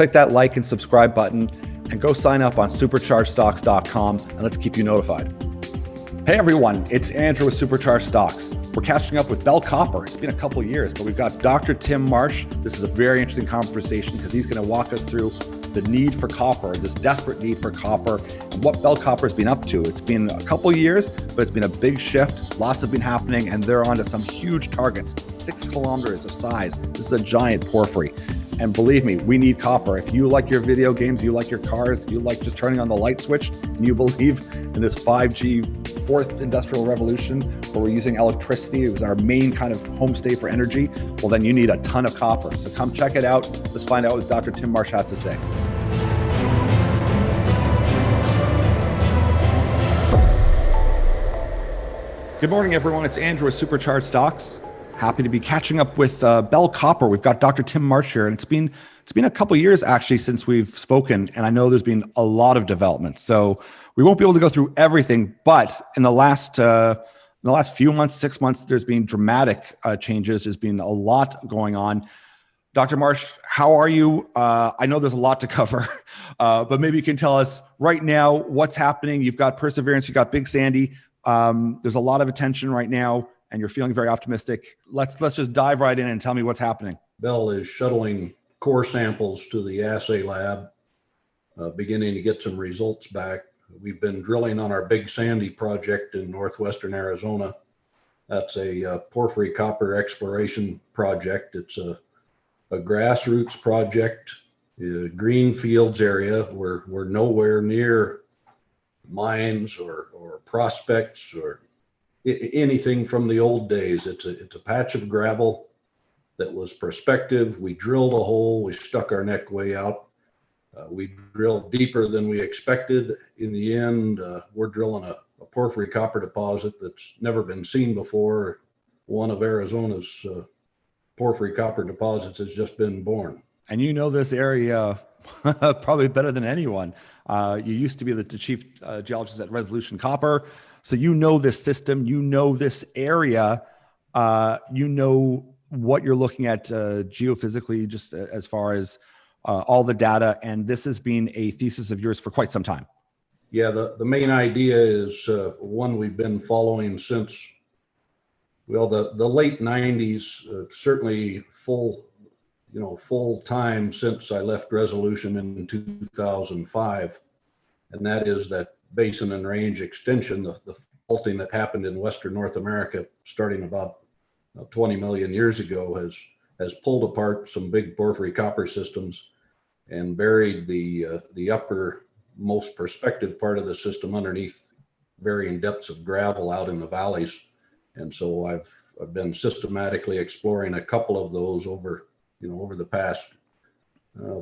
click that like and subscribe button and go sign up on superchargedstocks.com and let's keep you notified. Hey everyone, it's Andrew with Supercharged Stocks. We're catching up with Bell Copper. It's been a couple years, but we've got Dr. Tim Marsh. This is a very interesting conversation because he's going to walk us through the need for copper, this desperate need for copper, and what Bell Copper has been up to. It's been a couple years, but it's been a big shift. Lots have been happening, and they're on to some huge targets, 6 kilometers of size. This is a giant porphyry. And believe me, we need copper. If you like your video games, you like your cars, you like just turning on the light switch, and you believe in this 5G, fourth industrial revolution, where we're using electricity, it was our main kind of homestay for energy, well then you need a ton of copper. So come check it out. Let's find out what Dr. Tim Marsh has to say. Good morning, everyone. It's Andrew with Supercharged Stocks. Happy to be catching up with Bell Copper. We've got Dr. Tim Marsh here, and it's been a couple years actually since we've spoken, and I know there's been a lot of development. So we won't be able to go through everything, but in the last few months, 6 months, there's been dramatic changes. There's been a lot going on. Dr. Marsh, how are you? I know there's a lot to cover, but maybe you can tell us right now what's happening. You've got Perseverance, you've got Big Sandy. There's a lot of attention right now, and you're feeling very optimistic. Let's just dive right in and tell me what's happening. Bell is shuttling core samples to the assay lab, beginning to get some results back. We've been drilling on our Big Sandy project in northwestern Arizona. That's a porphyry copper exploration project. It's a grassroots project, green fields area. We're nowhere near mines or prospects or anything from the old days. It's a patch of gravel that was prospective. We drilled a hole, we stuck our neck way out. We drilled deeper than we expected. In the end, we're drilling a porphyry copper deposit that's never been seen before. One of Arizona's porphyry copper deposits has just been born. And you know this area probably better than anyone. You used to be the chief geologist at Resolution Copper. So you know this system, you know this area, you know what you're looking at geophysically, just as far as all the data. And this has been a thesis of yours for quite some time. Yeah, the main idea is one we've been following since, well, the late 90s, certainly full time since I left Resolution in 2005. And that is that basin and range extension, the faulting that happened in Western North America starting about 20 million years ago has pulled apart some big porphyry copper systems and buried the upper most prospective part of the system underneath varying depths of gravel out in the valleys. And so I've been systematically exploring a couple of those over the past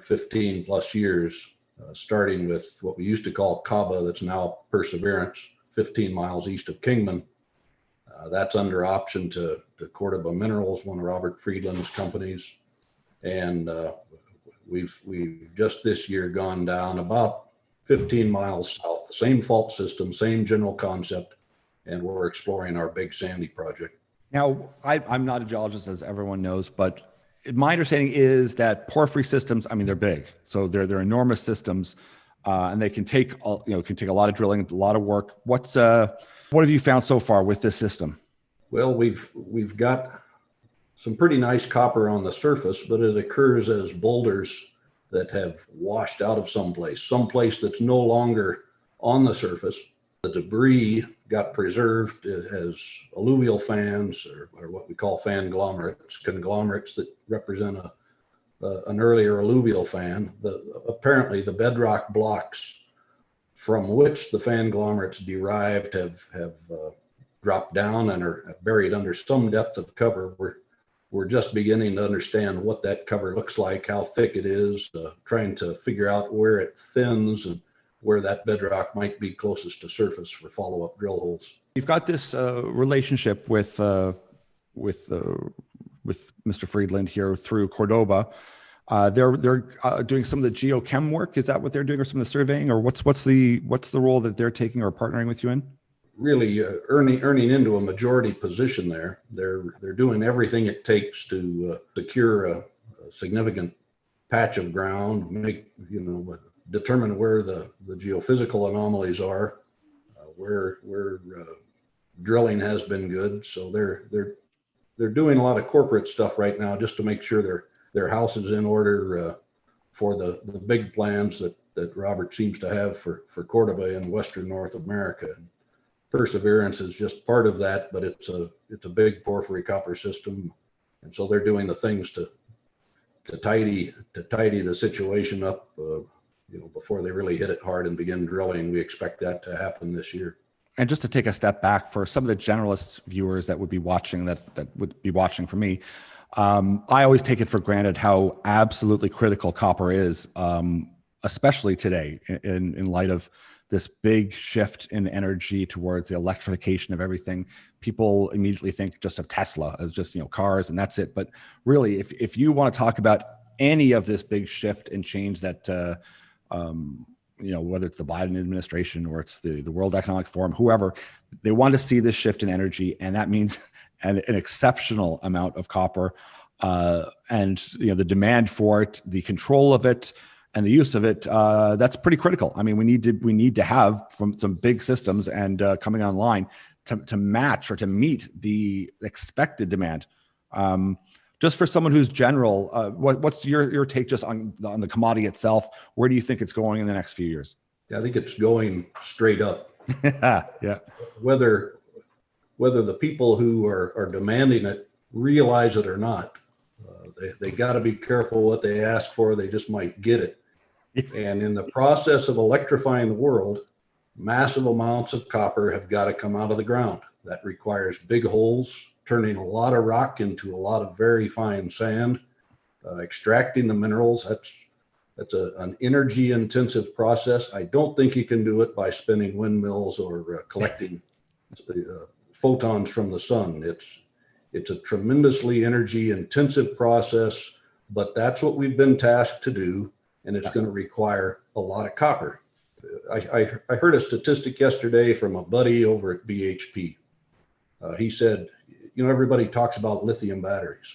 15 plus years, starting with what we used to call Caba, that's now Perseverance, 15 miles east of Kingman. That's under option to Cordoba Minerals, one of Robert Friedland's companies. And we've just this year gone down about 15 miles south, the same fault system, same general concept, and we're exploring our Big Sandy project. Now, I'm not a geologist, as everyone knows, but my understanding is that porphyry systems, I mean, they're big, so they're enormous systems, and they can take a lot of drilling, a lot of work. What have you found so far with this system? Well, we've got some pretty nice copper on the surface, but it occurs as boulders that have washed out of someplace that's no longer on the surface. The debris got preserved as alluvial fans, or what we call conglomerates that represent an earlier alluvial fan. Apparently the bedrock blocks from which the fanglomerates derived have dropped down and are buried under some depth of cover. We're just beginning to understand what that cover looks like, how thick it is, trying to figure out where it thins and where that bedrock might be closest to surface for follow-up drill holes. You've got this relationship with Mr. Friedland here through Cordoba. They're doing some of the geochem work. Is that what they're doing, or some of the surveying, or what's the role that they're taking or partnering with you in? Really earning into a majority position there. They're doing everything it takes to secure a significant patch of ground, determine where the geophysical anomalies are, where drilling has been good. So they're doing a lot of corporate stuff right now just to make sure their house is in order for the big plans that Robert seems to have for Cordoba in Western North America. And Perseverance is just part of that, but it's a big porphyry copper system, and so they're doing the things to tidy the situation up, before they really hit it hard and begin drilling. We expect that to happen this year. And just to take a step back for some of the generalist viewers that would be watching, that would be watching for me, I always take it for granted how absolutely critical copper is, especially today in light of this big shift in energy towards the electrification of everything. People immediately think just of Tesla as just, cars and that's it. But really, if you want to talk about any of this big shift and change that, whether it's the Biden administration or it's the World Economic Forum, whoever, they want to see this shift in energy. And that means an exceptional amount of copper, and the demand for it, the control of it, and the use of it, that's pretty critical. I mean, we need to have from some big systems and coming online to match or to meet the expected demand. Just for someone who's general, what's your take just on the commodity itself? Where do you think it's going in the next few years? Yeah, I think it's going straight up. Yeah. Whether the people who are demanding it realize it or not, they got to be careful what they ask for. They just might get it. And in the process of electrifying the world, massive amounts of copper have got to come out of the ground. That requires big holes, turning a lot of rock into a lot of very fine sand, extracting the minerals. That's an energy intensive process. I don't think you can do it by spinning windmills or collecting photons from the sun. It's a tremendously energy intensive process, but that's what we've been tasked to do. And it's going to require a lot of copper. I heard a statistic yesterday from a buddy over at BHP. He said, everybody talks about lithium batteries.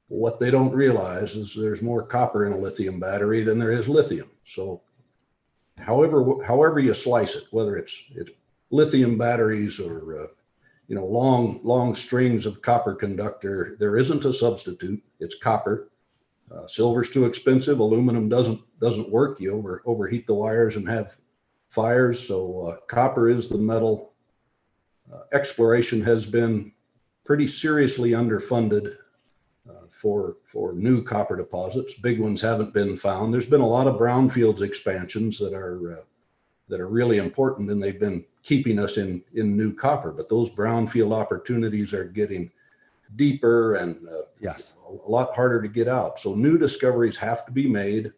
What they don't realize is there's more copper in a lithium battery than there is lithium. So however you slice it, whether it's lithium batteries or long strings of copper conductor, there isn't a substitute. It's copper. Silver's too expensive. Aluminum doesn't work. You overheat the wires and have fires. So copper is the metal. Exploration has been pretty seriously underfunded for new copper deposits. Big ones haven't been found. There's been a lot of brownfields expansions that are really important, and they've been keeping us in new copper. But those brownfield opportunities are getting deeper and yes, a lot harder to get out. So new discoveries have to be made.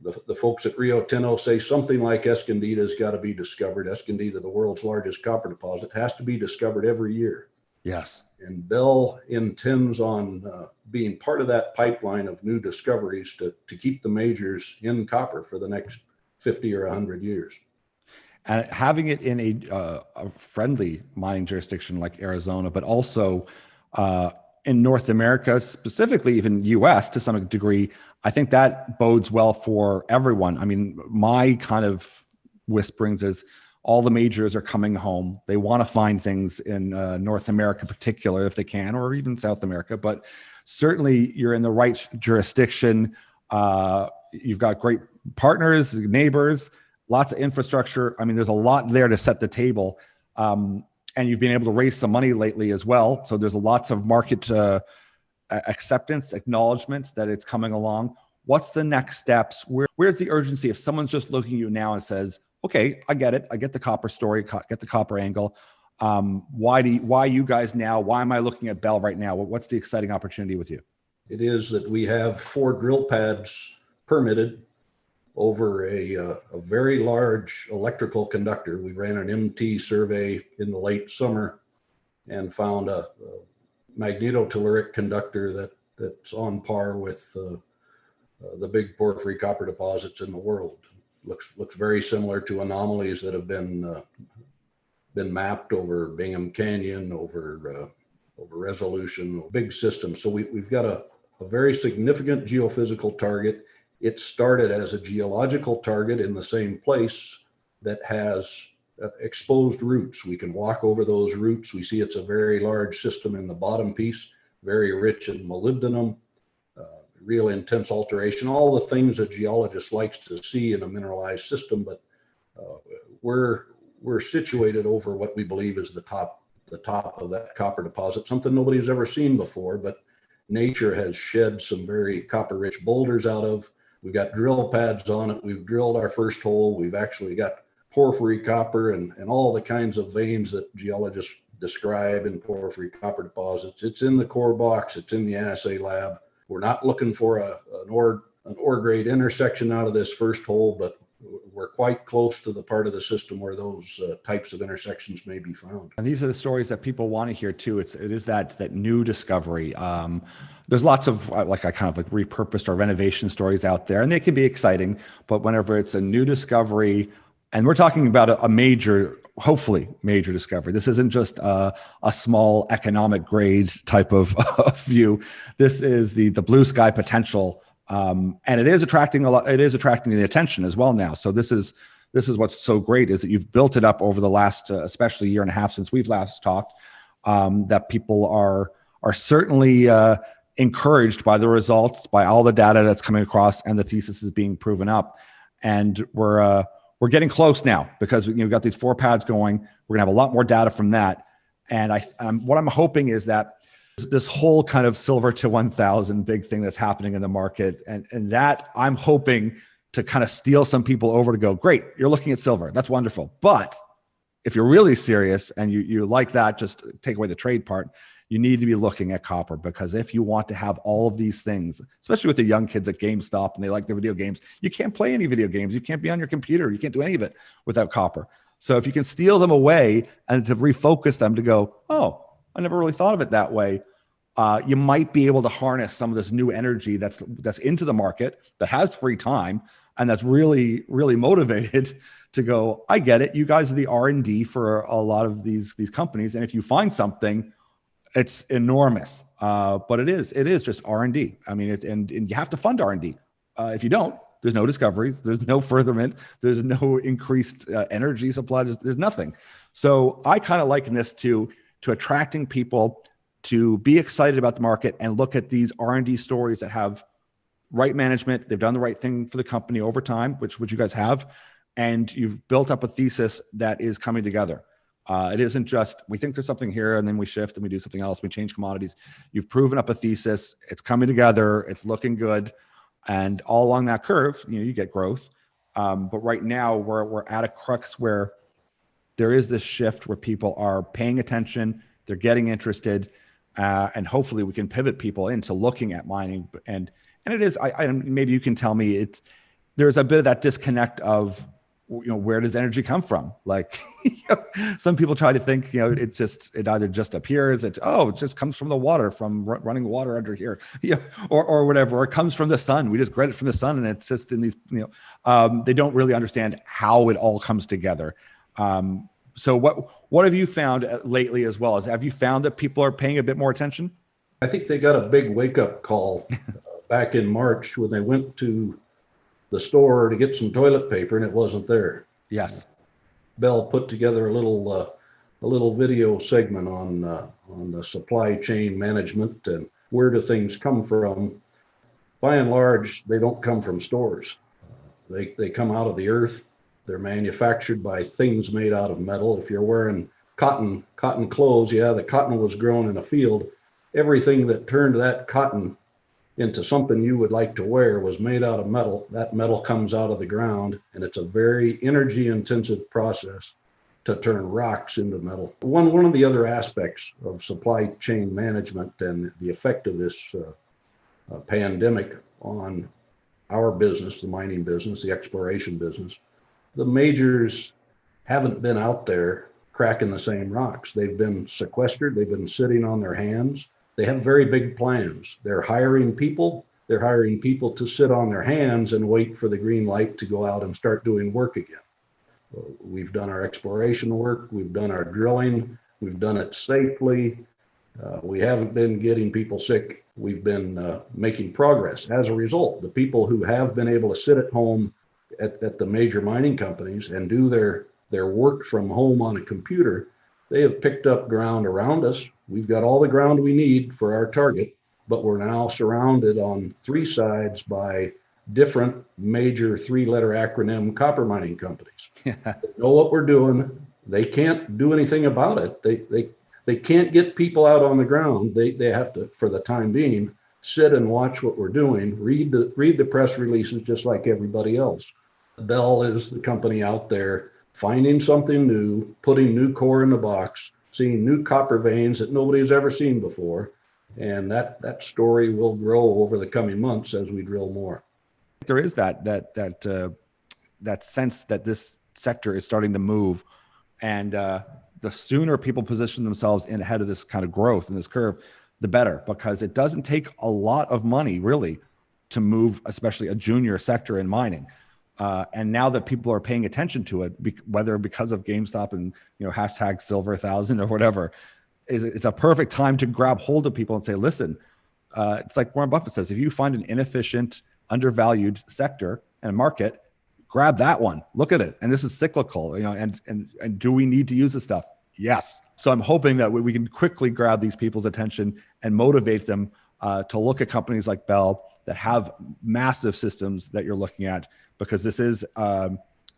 The folks at Rio Tinto say something like Escondida's got to be discovered. Escondida, the world's largest copper deposit, has to be discovered every year. Yes. And Bell intends on being part of that pipeline of new discoveries to keep the majors in copper for the next 50 or 100 years. And having it in a friendly mining jurisdiction like Arizona, but also in North America, specifically even US to some degree, I think that bodes well for everyone. I mean, my kind of whisperings is all the majors are coming home. They want to find things in North America in particular, if they can, or even South America. But certainly you're in the right jurisdiction. You've got great partners, neighbors, lots of infrastructure. I mean, there's a lot there to set the table. And you've been able to raise some money lately as well. So there's lots of market acceptance, acknowledgement that it's coming along. What's the next steps? Where's the urgency? If someone's just looking at you now and says, okay, I get it. I get the copper story, get the copper angle. Why you guys now? Why am I looking at Bell right now? What's the exciting opportunity with you? It is that we have 4 drill pads permitted over a very large electrical conductor. We ran an MT survey in the late summer and found a magnetotelluric conductor that's on par with the big porphyry copper deposits in the world. Looks very similar to anomalies that have been mapped over Bingham Canyon, over Resolution, big systems. So we've got a very significant geophysical target. It started as a geological target in the same place that has exposed roots. We can walk over those roots. We see it's a very large system in the bottom piece, very rich in molybdenum, real intense alteration, all the things a geologist likes to see in a mineralized system. But we're situated over what we believe is the top of that copper deposit, something nobody's ever seen before, but nature has shed some very copper rich boulders out of. We've got drill pads on it. We've drilled our first hole. We've actually got porphyry copper and all the kinds of veins that geologists describe in porphyry copper deposits. It's in the core box. It's in the assay lab. We're not looking for an ore grade intersection out of this first hole, but we're quite close to the part of the system where those types of intersections may be found. And these are the stories that people want to hear too. It is that new discovery. There's lots of repurposed or renovation stories out there, and they can be exciting. But whenever it's a new discovery, and we're talking about a major, hopefully major discovery. This isn't just a small economic grade type of view. This is the blue sky potential. And it is attracting a lot. It is attracting the attention as well now. So this is what's so great is that you've built it up over the last, especially year and a half since we've last talked. That people are certainly encouraged by the results, by all the data that's coming across, and the thesis is being proven up. And we're getting close now because we've got these 4 pads going. We're gonna have a lot more data from that. And what I'm hoping is that this whole kind of silver to 1,000 big thing that's happening in the market, and that I'm hoping to kind of steal some people over to go, great, you're looking at silver, that's wonderful. But if you're really serious and you like that, just take away the trade part, you need to be looking at copper, because if you want to have all of these things, especially with the young kids at GameStop and they like their video games, you can't play any video games. You can't be on your computer. You can't do any of it without copper. So if you can steal them away and to refocus them to go, oh, I never really thought of it that way. You might be able to harness some of this new energy that's into the market, that has free time, and that's really, really motivated to go, I get it. You guys are the R&D for a lot of these companies. And if you find something, it's enormous. But it is just R&D. I mean, and you have to fund R&D. If you don't, there's no discoveries, there's no furtherment, there's no increased energy supply, there's nothing. So I kind of liken this to attracting people to be excited about the market and look at these R&D stories that have right management. They've done the right thing for the company over time, which you guys have, and you've built up a thesis that is coming together. It isn't just, we think there's something here and then we shift and we do something else, we change commodities. You've proven up a thesis, it's coming together, it's looking good. And all along that curve, you get growth. But right now we're at a crux where there is this shift where people are paying attention, they're getting interested, and hopefully we can pivot people into looking at mining. And it is, maybe you can tell me, there's a bit of that disconnect of, where does energy come from? Like, some people try to think, it either just appears, it just comes from the water, from running water under here, or whatever, or it comes from the sun. We just get it from the sun, and it's just in these, they don't really understand how it all comes together. So what have you found lately as well? Have you found that people are paying a bit more attention? I think they got a big wake up call back in March when they went to the store to get some toilet paper and it wasn't there. Yes. Bell put together a little video segment on the supply chain management and where do things come from. By and large, they don't come from stores. They come out of the earth. They're manufactured by things made out of metal. If you're wearing cotton clothes, the cotton was grown in a field. Everything that turned that cotton into something you would like to wear was made out of metal. That metal comes out of the ground, and it's a very energy intensive process to turn rocks into metal. One of the other aspects of supply chain management and the effect of this pandemic on our business, the mining business, the exploration business, the majors haven't been out there cracking the same rocks. They've been sequestered. They've been sitting on their hands. They have very big plans. They're hiring people. They're hiring people to sit on their hands and wait for the green light to go out and start doing work again. We've done our exploration work. We've done our drilling. We've done it safely. We haven't been getting people sick. We've been making progress. As a result, the people who have been able to sit at home at the major mining companies and do their work from home on a computer, they have picked up ground around us. We've got all the ground we need for our target, but we're now surrounded on 3 sides by different major 3-letter acronym copper mining companies. They know what we're doing. They can't do anything about it. They can't get people out on the ground. They have to, for the time being, sit and watch what we're doing, read the press releases just like everybody else. Bell is the company out there finding something new, putting new core in the box, seeing new copper veins that nobody's ever seen before. And that story will grow over the coming months as we drill more. There is that sense that this sector is starting to move, and the sooner people position themselves in ahead of this kind of growth in this curve, the better, because it doesn't take a lot of money really to move, especially a junior sector in mining. And now that people are paying attention to it, whether because of GameStop and hashtag Silver1000 or whatever, it's a perfect time to grab hold of people and say, listen, it's like Warren Buffett says, if you find an inefficient, undervalued sector and market, grab that one. Look at it. And this is cyclical, and do we need to use this stuff? Yes. So I'm hoping that we can quickly grab these people's attention and motivate them to look at companies like Bell that have massive systems that you're looking at, because this is,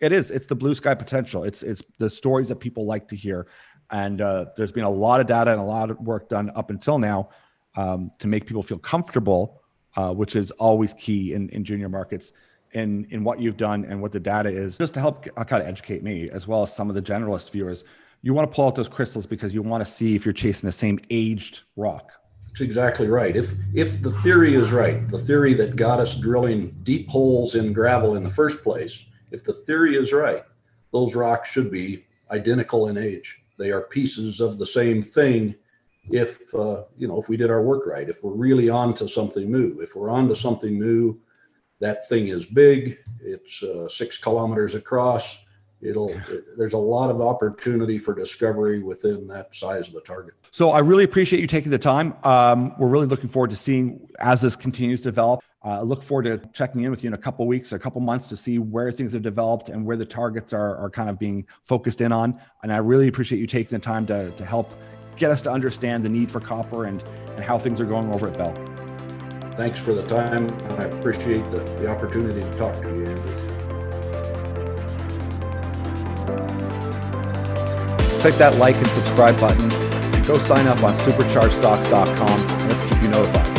it's the blue sky potential. It's the stories that people like to hear. And there's been a lot of data and a lot of work done up until now to make people feel comfortable, which is always key in junior markets, in what you've done and what the data is, just to help kind of educate me as well as some of the generalist viewers. You want to pull out those crystals because you want to see if you're chasing the same aged rock. That's exactly right. If the theory is right, the theory that got us drilling deep holes in gravel in the first place, if the theory is right, those rocks should be identical in age. They are pieces of the same thing. If we did our work right, if we're really onto something new, that thing is big. It's 6 kilometers across. There's a lot of opportunity for discovery within that size of a target. So I really appreciate you taking the time. We're really looking forward to seeing as this continues to develop. I look forward to checking in with you in a couple of weeks or a couple months to see where things have developed and where the targets are kind of being focused in on. And I really appreciate you taking the time to help get us to understand the need for copper and how things are going over at Bell. Thanks for the time. I appreciate the opportunity to talk to you, Andrew. Click that like and subscribe button and go sign up on superchargedstocks.com and let's keep you notified.